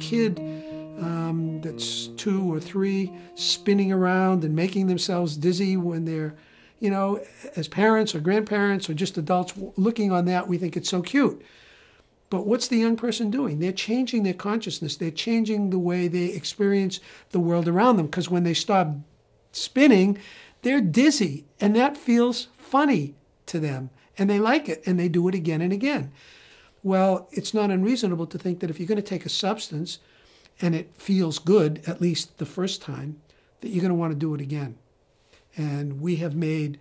kid that's 2 or 3 spinning around and making themselves dizzy when they're, as parents or grandparents or just adults looking on that, we think it's so cute. But what's the young person doing? They're changing their consciousness. They're changing the way they experience the world around them, because when they stop spinning, they're dizzy, and that feels funny to them, and they like it, and they do it again and again. Well, it's not unreasonable to think that if you're going to take a substance and it feels good, at least the first time, that you're going to want to do it again. And we have made,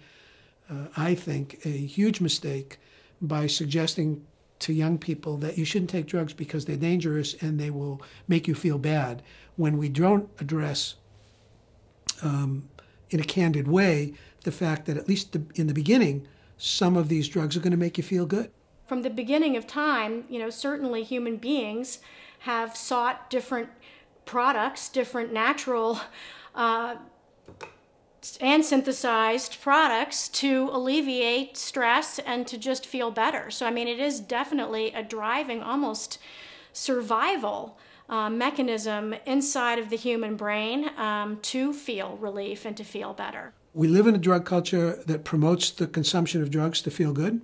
I think, a huge mistake by suggesting to young people that you shouldn't take drugs because they're dangerous and they will make you feel bad, when we don't address in a candid way the fact that, at least in the beginning, some of these drugs are going to make you feel good. From the beginning of time, certainly human beings have sought different products, different natural and synthesized products to alleviate stress and to just feel better. So, it is definitely a driving, almost survival mechanism inside of the human brain to feel relief and to feel better. We live in a drug culture that promotes the consumption of drugs to feel good.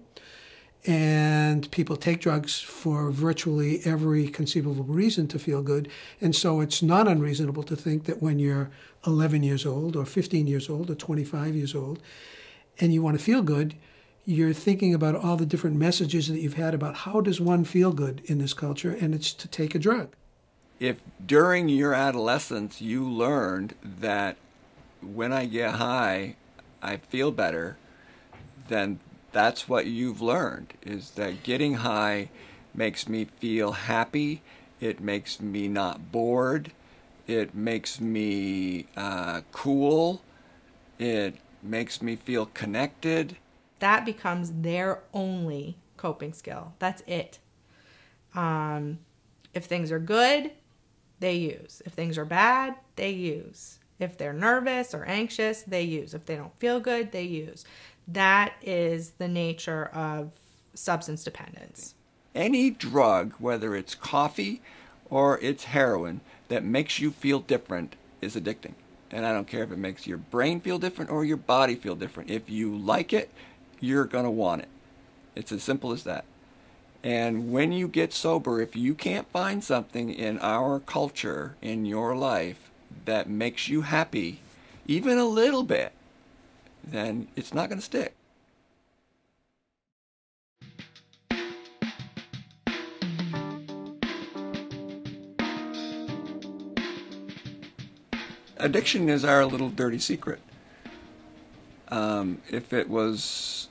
And people take drugs for virtually every conceivable reason to feel good. And so it's not unreasonable to think that when you're 11 years old or 15 years old or 25 years old and you want to feel good, you're thinking about all the different messages that you've had about how does one feel good in this culture, and it's to take a drug. If during your adolescence you learned that when I get high, I feel better, then that's what you've learned, is that getting high makes me feel happy, it makes me not bored, it makes me cool, it makes me feel connected. That becomes their only coping skill. That's it. If things are good, they use. If things are bad, they use. If they're nervous or anxious, they use. If they don't feel good, they use. That is the nature of substance dependence. Any drug, whether it's coffee or it's heroin, that makes you feel different is addicting. And I don't care if it makes your brain feel different or your body feel different. If you like it, you're going to want it. It's as simple as that. And when you get sober, if you can't find something in our culture, in your life, that makes you happy, even a little bit, then it's not going to stick. Addiction is our little dirty secret. If it was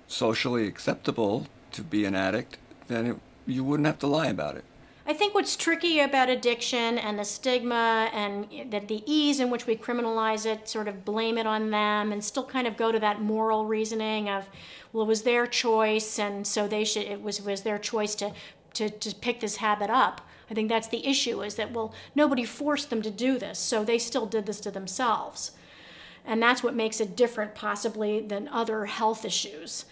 socially acceptable to be an addict, then you wouldn't have to lie about it. I think what's tricky about addiction and the stigma and the ease in which we criminalize it, sort of blame it on them, and still kind of go to that moral reasoning of, well, it was their choice, and so it was their choice to pick this habit up. I think that's the issue, is that, well, nobody forced them to do this, so they still did this to themselves. And that's what makes it different, possibly, than other health issues.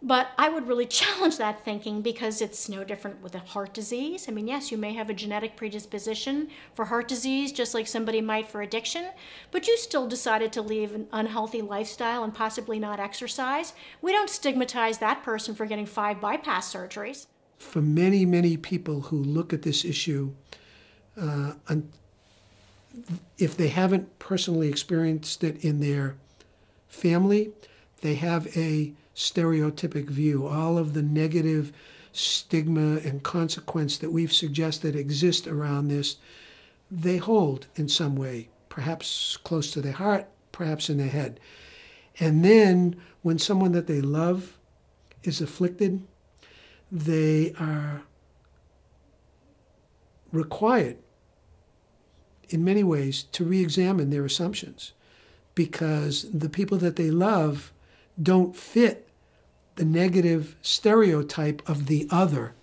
But I would really challenge that thinking, because it's no different with a heart disease. Yes, you may have a genetic predisposition for heart disease, just like somebody might for addiction, but you still decided to lead an unhealthy lifestyle and possibly not exercise. We don't stigmatize that person for getting 5 bypass surgeries. For many, many people who look at this issue, if they haven't personally experienced it in their family, they have a stereotypic view. All of the negative stigma and consequence that we've suggested exist around this, they hold in some way, perhaps close to their heart, perhaps in their head. And then when someone that they love is afflicted, they are required in many ways to re-examine their assumptions, because the people that they love don't fit the negative stereotype of the other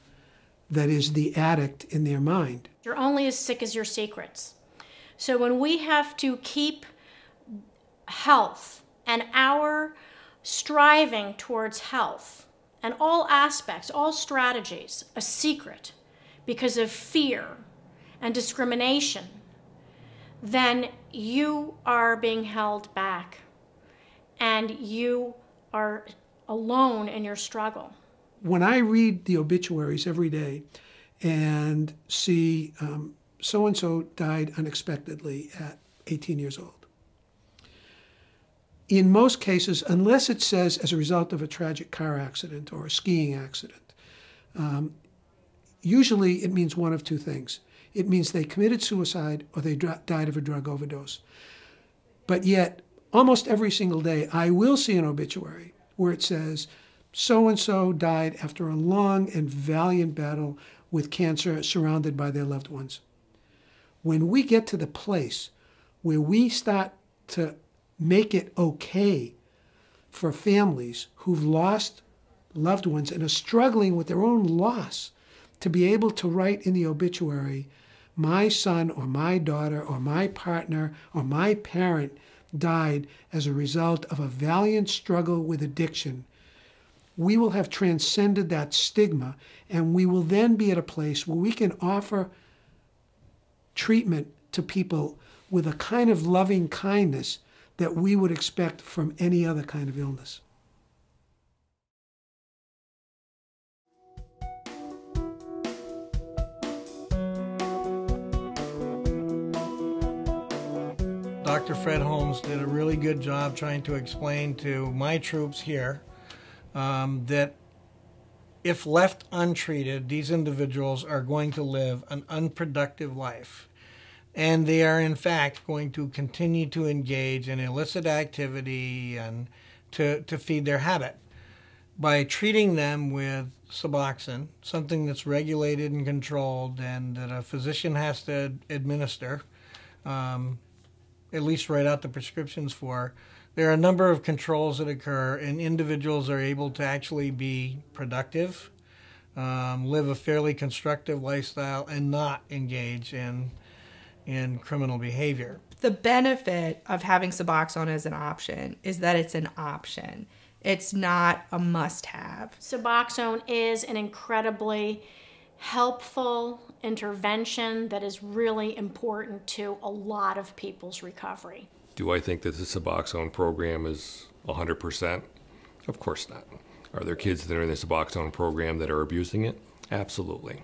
that is the addict in their mind. You're only as sick as your secrets. So when we have to keep health and our striving towards health and all aspects, all strategies, a secret because of fear and discrimination, then you are being held back and you are alone in your struggle. When I read the obituaries every day and see so-and-so died unexpectedly at 18 years old, in most cases, unless it says as a result of a tragic car accident or a skiing accident, usually it means one of two things. It means they committed suicide or they died of a drug overdose. But yet, almost every single day, I will see an obituary where it says, so-and-so died after a long and valiant battle with cancer, surrounded by their loved ones. When we get to the place where we start to make it okay for families who've lost loved ones and are struggling with their own loss to be able to write in the obituary, my son or my daughter or my partner or my parent died as a result of a valiant struggle with addiction, we will have transcended that stigma, and we will then be at a place where we can offer treatment to people with a kind of loving kindness that we would expect from any other kind of illness. Dr. Fred Holmes did a really good job trying to explain to my troops here that if left untreated, these individuals are going to live an unproductive life. And they are, in fact, going to continue to engage in illicit activity and to feed their habit. By treating them with Suboxone, something that's regulated and controlled and that a physician has to administer, at least write out the prescriptions for, there are a number of controls that occur, and individuals are able to actually be productive, live a fairly constructive lifestyle, and not engage in criminal behavior. The benefit of having Suboxone as an option is that it's an option. It's not a must-have. Suboxone is an incredibly helpful intervention that is really important to a lot of people's recovery. Do I think that the Suboxone program is 100%? Of course not. Are there kids that are in the Suboxone program that are abusing it? Absolutely.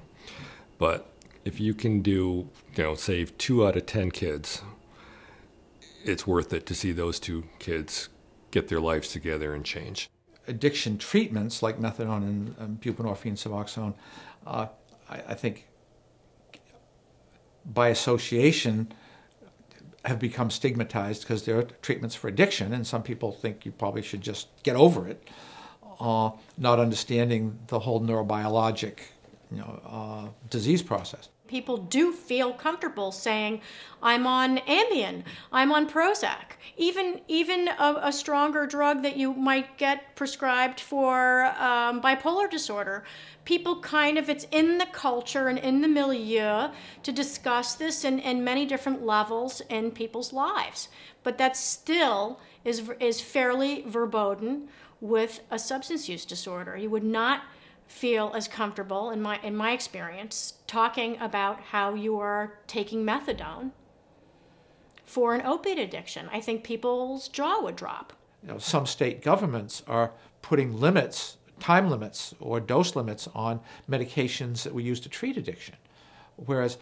But if you can do, save 2 out of 10 kids, it's worth it to see those 2 kids get their lives together and change. Addiction treatments like methadone and buprenorphine, Suboxone, I think by association have become stigmatized because they're treatments for addiction, and some people think you probably should just get over it, not understanding the whole neurobiologic disease process. People do feel comfortable saying, I'm on Ambien, I'm on Prozac, even a stronger drug that you might get prescribed for bipolar disorder. People it's in the culture and in the milieu to discuss this in many different levels in people's lives. But that still is fairly verboten with a substance use disorder. You would not feel as comfortable, in my experience, talking about how you are taking methadone for an opiate addiction. I think people's jaw would drop. Some state governments are putting limits, time limits, or dose limits on medications that we use to treat addiction. Whereas,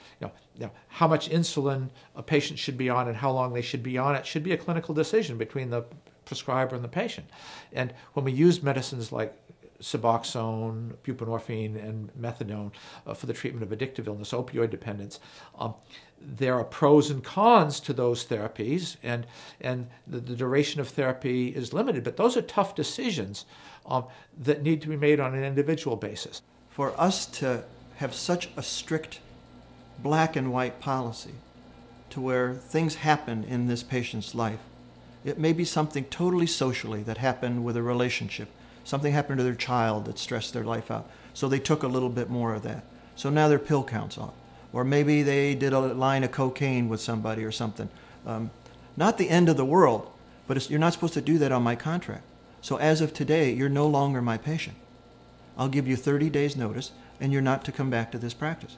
how much insulin a patient should be on and how long they should be on it should be a clinical decision between the prescriber and the patient. And when we use medicines like Suboxone, buprenorphine, and methadone for the treatment of addictive illness, opioid dependence, there are pros and cons to those therapies, and the duration of therapy is limited. But those are tough decisions that need to be made on an individual basis. For us to have such a strict black and white policy to where things happen in this patient's life, it may be something totally socially that happened with a relationship. Something happened to their child that stressed their life out. So they took a little bit more of that. So now their pill count's off. Or maybe they did a line of cocaine with somebody or something. Not the end of the world, but you're not supposed to do that on my contract. So as of today, you're no longer my patient. I'll give you 30 days notice, and you're not to come back to this practice.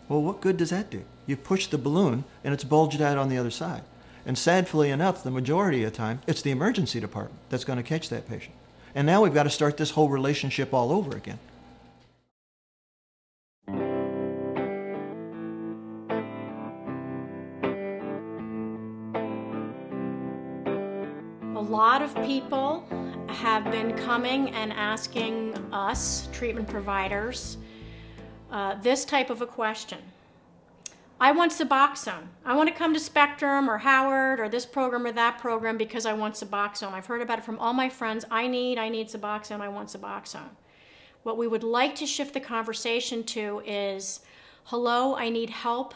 Well, what good does that do? You push the balloon and it's bulged out on the other side. And sadly enough, the majority of the time, it's the emergency department that's going to catch that patient. And now we've got to start this whole relationship all over again. A lot of people have been coming and asking us, treatment providers, this type of a question. I want Suboxone. I want to come to Spectrum or Howard or this program or that program because I want Suboxone. I've heard about it from all my friends. I need Suboxone. I want Suboxone. What we would like to shift the conversation to is, hello, I need help.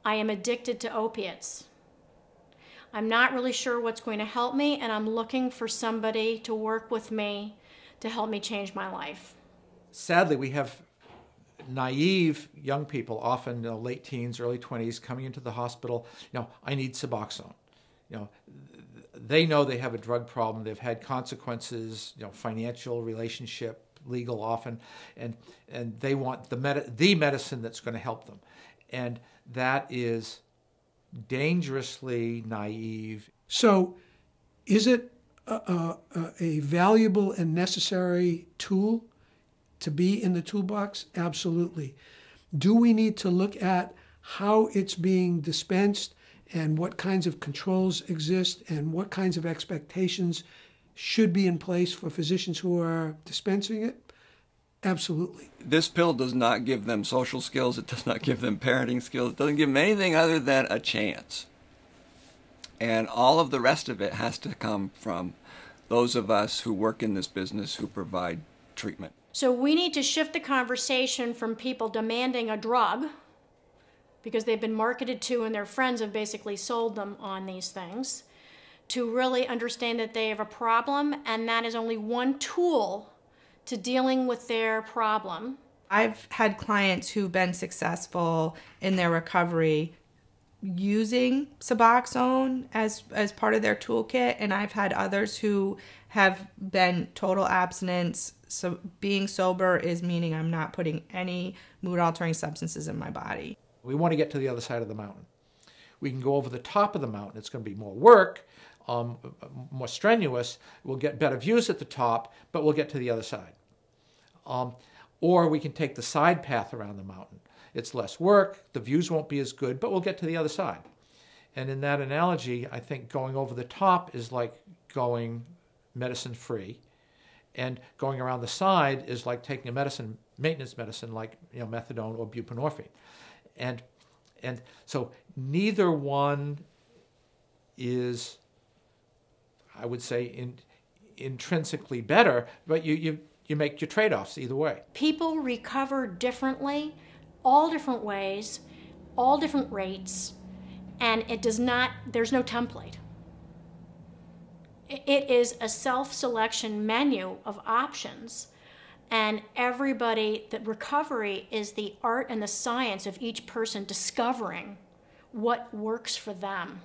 I am addicted to opiates. I'm not really sure what's going to help me, and I'm looking for somebody to work with me to help me change my life. Sadly, we have naive young people, often late teens, early 20s, coming into the hospital. I need Suboxone. They know they have a drug problem. They've had consequences, financial, relationship, legal, often, and they want the medicine that's going to help them, and that is dangerously naive. So, is it a valuable and necessary tool to be in the toolbox? Absolutely. Do we need to look at how it's being dispensed and what kinds of controls exist and what kinds of expectations should be in place for physicians who are dispensing it? Absolutely. This pill does not give them social skills. It does not give them parenting skills. It doesn't give them anything other than a chance. And all of the rest of it has to come from those of us who work in this business, who provide treatment. So we need to shift the conversation from people demanding a drug because they've been marketed to and their friends have basically sold them on these things, to really understand that they have a problem and that is only one tool to dealing with their problem. I've had clients who've been successful in their recovery using Suboxone as part of their toolkit, and I've had others who have been total abstinence. So being sober is meaning I'm not putting any mood-altering substances in my body. We want to get to the other side of the mountain. We can go over the top of the mountain. It's going to be more work, more strenuous. We'll get better views at the top, but we'll get to the other side. Or we can take the side path around the mountain. It's less work, the views won't be as good, but we'll get to the other side. And in that analogy, I think going over the top is like going medicine-free, and going around the side is like taking a maintenance medicine like methadone or buprenorphine. And so neither one is, I would say, intrinsically better, but you make your trade-offs either way. People recover differently, all different ways, all different rates, and there's no template. It is a self-selection menu of options, and the recovery is the art and the science of each person discovering what works for them.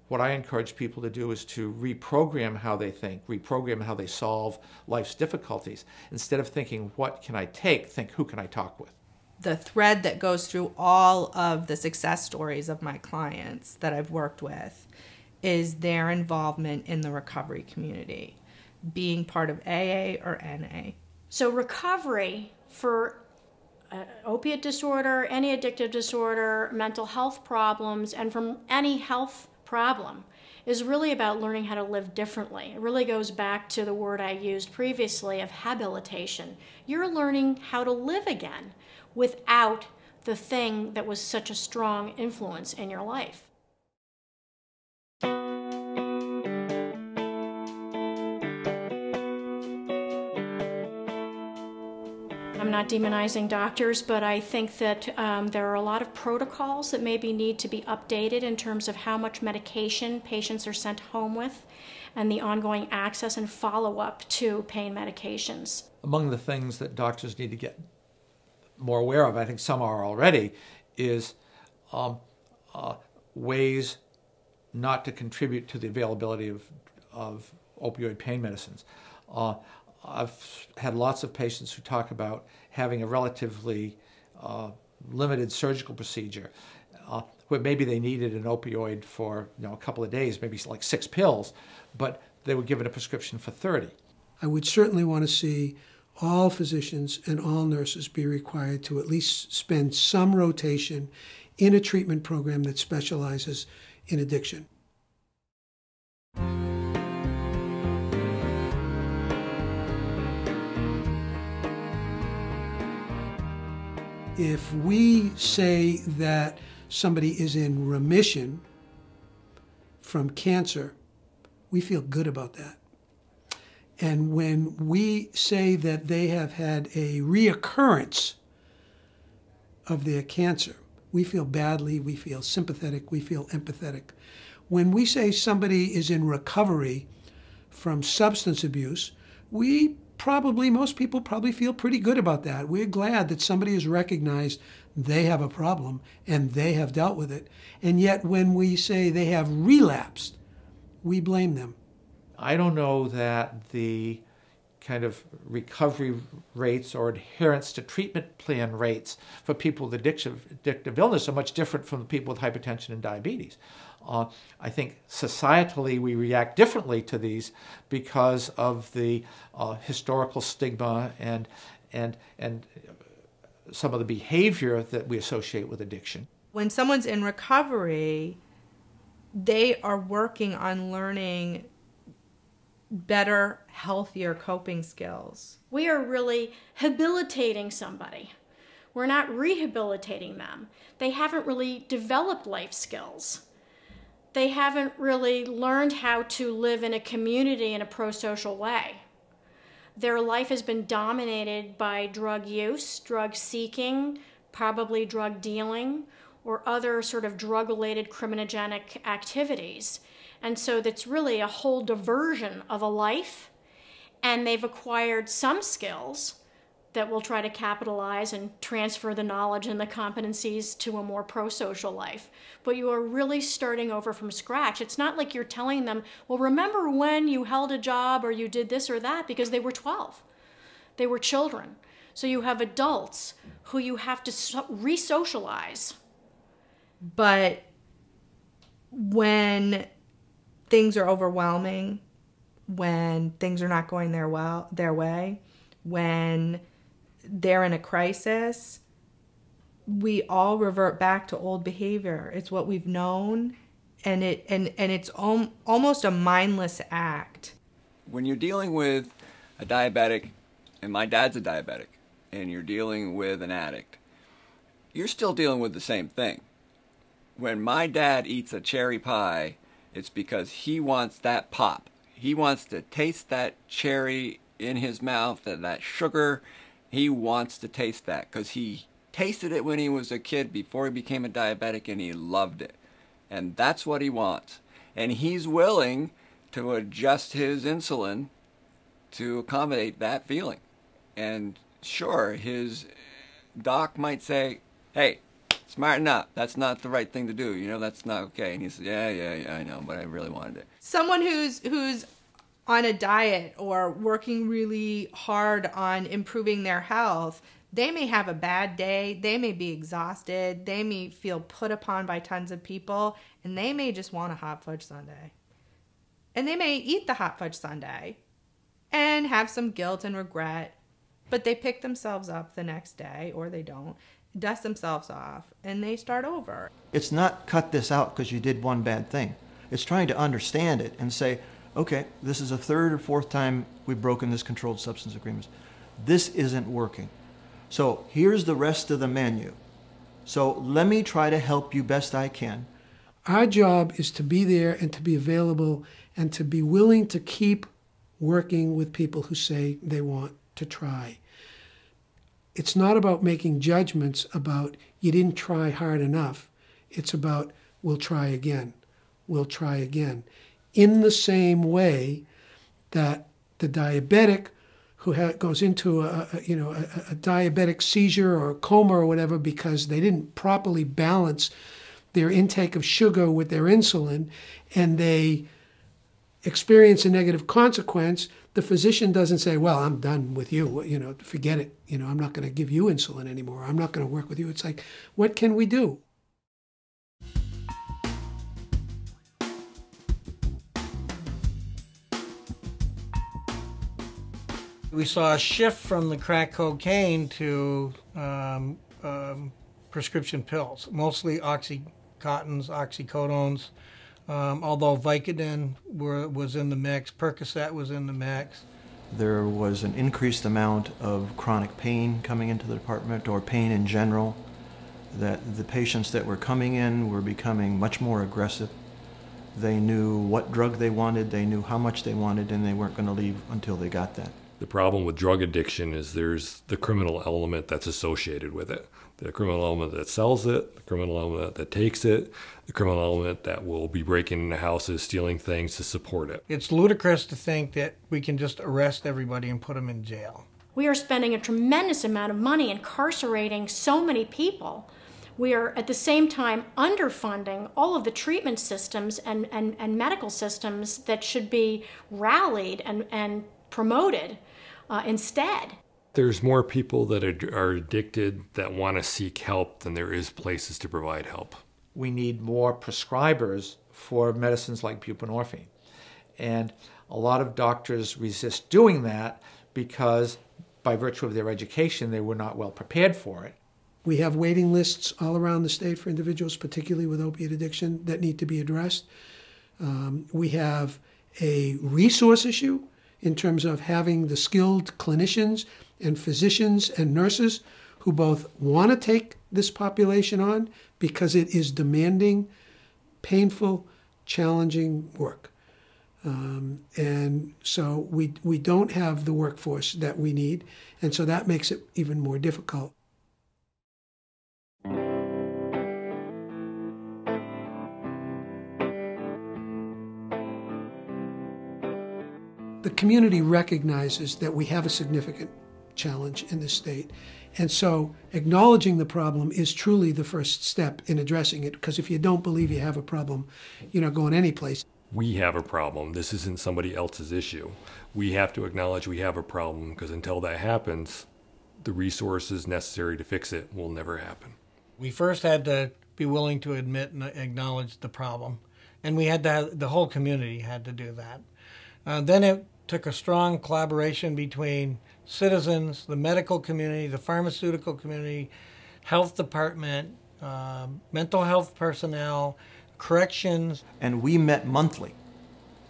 What I encourage people to do is to reprogram how they think, reprogram how they solve life's difficulties. Instead of thinking, what can I take, think, who can I talk with? The thread that goes through all of the success stories of my clients that I've worked with is their involvement in the recovery community, being part of AA or NA. So recovery for opiate disorder, any addictive disorder, mental health problems, and from any health problem is really about learning how to live differently. It really goes back to the word I used previously of habilitation. You're learning how to live again without the thing that was such a strong influence in your life. I'm not demonizing doctors, but I think that there are a lot of protocols that maybe need to be updated in terms of how much medication patients are sent home with and the ongoing access and follow-up to pain medications. Among the things that doctors need to get more aware of, I think some are already, is ways not to contribute to the availability of opioid pain medicines. I've had lots of patients who talk about having a relatively limited surgical procedure, where maybe they needed an opioid for a couple of days, maybe like 6 pills, but they were given a prescription for 30. I would certainly want to see all physicians and all nurses be required to at least spend some rotation in a treatment program that specializes in addiction. If we say that somebody is in remission from cancer, we feel good about that. And when we say that they have had a reoccurrence of their cancer, we feel badly, we feel sympathetic, we feel empathetic. When we say somebody is in recovery from substance abuse, most people probably feel pretty good about that. We're glad that somebody has recognized they have a problem and they have dealt with it. And yet when we say they have relapsed, we blame them. I don't know that the kind of recovery rates or adherence to treatment plan rates for people with addictive illness are much different from the people with hypertension and diabetes. I think societally we react differently to these because of the historical stigma and some of the behavior that we associate with addiction. When someone's in recovery, they are working on learning better, healthier coping skills. We are really habilitating somebody. We're not rehabilitating them. They haven't really developed life skills. They haven't really learned how to live in a community in a pro-social way. Their life has been dominated by drug use, drug seeking, probably drug dealing, or other sort of drug-related criminogenic activities. And so that's really a whole diversion of a life, and they've acquired some skills that will try to capitalize and transfer the knowledge and the competencies to a more pro-social life. But you are really starting over from scratch. It's not like you're telling them, well, remember when you held a job or you did this or that, because they were 12. They were children. So you have adults who you have to re-socialize. But when things are overwhelming, when things are not going their way, when they're in a crisis, we all revert back to old behavior. It's what we've known, and it's almost a mindless act. When you're dealing with a diabetic, and my dad's a diabetic, and you're dealing with an addict, you're still dealing with the same thing. When my dad eats a cherry pie, it's because he wants that pop. He wants to taste that cherry in his mouth, and that sugar. He wants to taste that because he tasted it when he was a kid before he became a diabetic, and he loved it. And that's what he wants. And he's willing to adjust his insulin to accommodate that feeling. And sure, his doc might say, hey, smarten up. That's not the right thing to do. You know, that's not okay. And he says, yeah, I know, but I really wanted it. Someone who's on a diet or working really hard on improving their health, they may have a bad day, they may be exhausted, they may feel put upon by tons of people, and they may just want a hot fudge sundae. And they may eat the hot fudge sundae and have some guilt and regret, but they pick themselves up the next day, or they don't, dust themselves off, and they start over. It's not cut this out because you did one bad thing. It's trying to understand it and say, okay, this is the third or fourth time we've broken this controlled substance agreement. This isn't working. So here's the rest of the menu. So let me try to help you best I can. Our job is to be there and to be available and to be willing to keep working with people who say they want to try. It's not about making judgments about you didn't try hard enough. It's about we'll try again. We'll try again. In the same way that the diabetic who goes into a diabetic seizure or a coma or whatever because they didn't properly balance their intake of sugar with their insulin, and they experience a negative consequence, The physician doesn't say, well, I'm done with you, forget it. I'm not going to give you insulin anymore. I'm not going to work with you. It's like, what can we do? We saw a shift from the crack cocaine to prescription pills, mostly Oxycontins, oxycodones, although Vicodin was in the mix, Percocet was in the mix. There was an increased amount of chronic pain coming into the department, or pain in general, that the patients that were coming in were becoming much more aggressive. They knew what drug they wanted, they knew how much they wanted, and they weren't going to leave until they got that. The problem with drug addiction is there's the criminal element that's associated with it. The criminal element that sells it, the criminal element that takes it, the criminal element that will be breaking into houses, stealing things to support it. It's ludicrous to think that we can just arrest everybody and put them in jail. We are spending a tremendous amount of money incarcerating so many people. We are at the same time underfunding all of the treatment systems and medical systems that should be rallied and promoted instead. There's more people that are addicted that want to seek help than there is places to provide help. We need more prescribers for medicines like buprenorphine. And a lot of doctors resist doing that because by virtue of their education, they were not well prepared for it. We have waiting lists all around the state for individuals, particularly with opiate addiction, that need to be addressed. We have a resource issue in terms of having the skilled clinicians and physicians and nurses who both want to take this population on because it is demanding, painful, challenging work. And so we don't have the workforce that we need, and so that makes it even more difficult. The community recognizes that we have a significant challenge in this state. And so acknowledging the problem is truly the first step in addressing it, because if you don't believe you have a problem, you're not going anyplace. We have a problem. This isn't somebody else's issue. We have to acknowledge we have a problem, because until that happens, the resources necessary to fix it will never happen. We first had to be willing to admit and acknowledge the problem. And we had to, the whole community had to do that. Then it took a strong collaboration between citizens, the medical community, the pharmaceutical community, health department, mental health personnel, corrections. And we met monthly.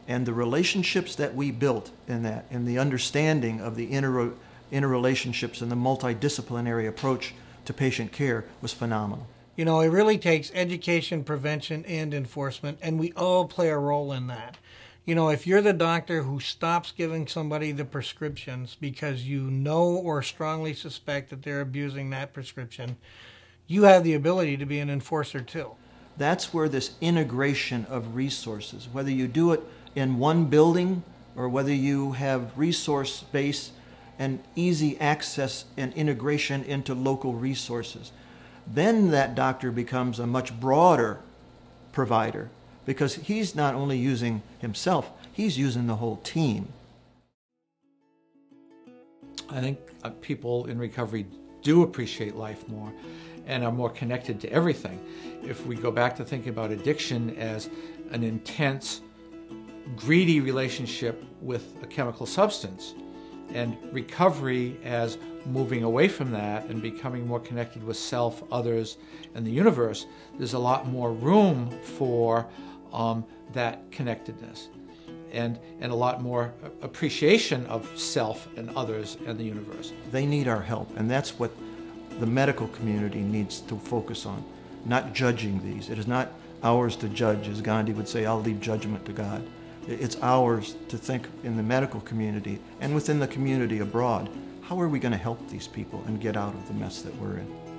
And the relationships that we built in that, and the understanding of the interrelationships and the multidisciplinary approach to patient care was phenomenal. You know, it really takes education, prevention, and enforcement, and we all play a role in that. You know, if you're the doctor who stops giving somebody the prescriptions because you know or strongly suspect that they're abusing that prescription, you have the ability to be an enforcer too. That's where this integration of resources, whether you do it in one building or whether you have resource base and easy access and integration into local resources, then that doctor becomes a much broader provider, because he's not only using himself, he's using the whole team. I think people in recovery do appreciate life more and are more connected to everything. If we go back to thinking about addiction as an intense, greedy relationship with a chemical substance, and recovery as moving away from that and becoming more connected with self, others, and the universe, there's a lot more room for that connectedness and a lot more appreciation of self and others and the universe. They need our help, and that's what the medical community needs to focus on, not judging these. It is not ours to judge, as Gandhi would say, I'll leave judgment to God. It's ours to think in the medical community and within the community abroad, how are we going to help these people and get out of the mess that we're in?